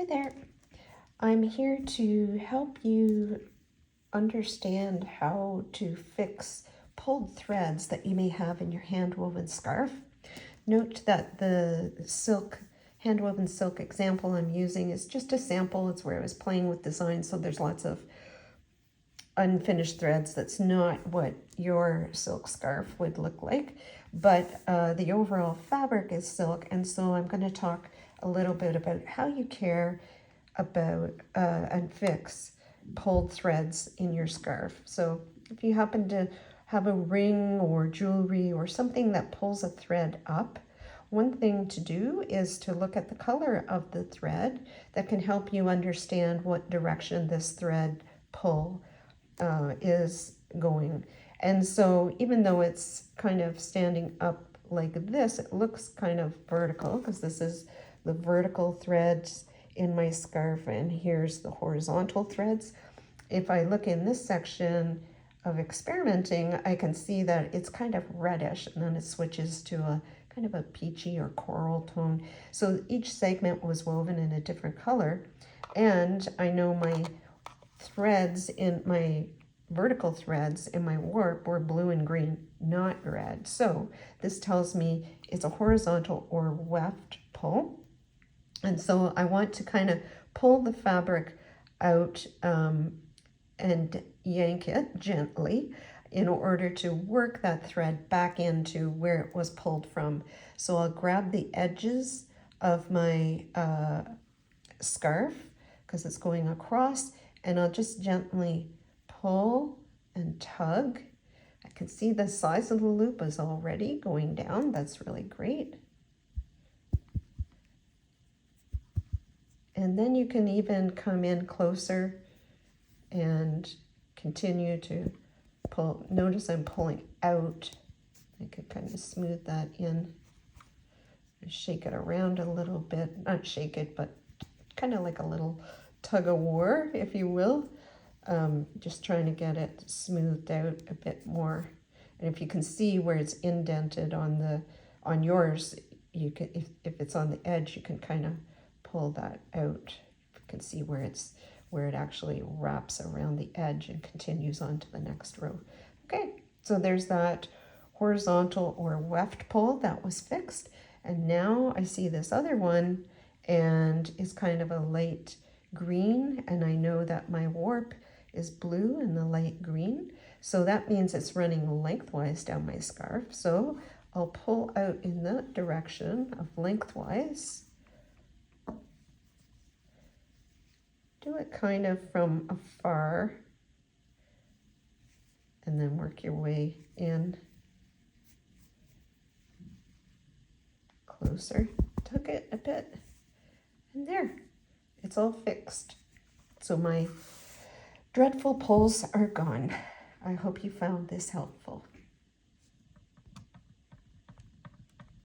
Hi there. I'm here to help you understand how to fix pulled threads that you may have in your hand-woven scarf. Note that the hand-woven silk example I'm using is just a sample. It's where I was playing with design, so there's lots of unfinished threads. That's not what your silk scarf would look like, but the overall fabric is silk, and so I'm going to talk a little bit about how you care about and fix pulled threads in your scarf. So if you happen to have a ring or jewelry or something that pulls a thread up, one thing to do is to look at the color of the thread. That can help you understand what direction this thread pull is going. And so even though it's kind of standing up like this, it looks kind of vertical because this is the vertical threads in my scarf and here's the horizontal threads. If I look in this section of experimenting, I can see that it's kind of reddish and then it switches to a kind of a peachy or coral tone. So each segment was woven in a different color, and I know my threads in my vertical threads in my warp were blue and green, not red. So this tells me it's a horizontal or weft pull. And so I want to kind of pull the fabric out and yank it gently in order to work that thread back into where it was pulled from. So I'll grab the edges of my scarf because it's going across, and I'll just gently pull and tug. I can see the size of the loop is already going down. That's really great. And then you can even come in closer and continue to pull. Notice I'm pulling out. I can kind of smooth that in. Shake it around a little bit. Not shake it, but kind of like a little tug of war, if you will. Just trying to get it smoothed out a bit more. And if you can see where it's indented on yours, you can, if it's on the edge, you can kind of pull that out. You can see where it actually wraps around the edge and continues on to the next row. Okay, so there's that horizontal or weft pull that was fixed. And now I see this other one, and it's kind of a light green, and I know that my warp is blue and the light green. So that means it's running lengthwise down my scarf. So I'll pull out in that direction of lengthwise. Do it kind of from afar and then work your way in closer. Tug it a bit, and there, it's all fixed. So my dreadful pulls are gone. I hope you found this helpful.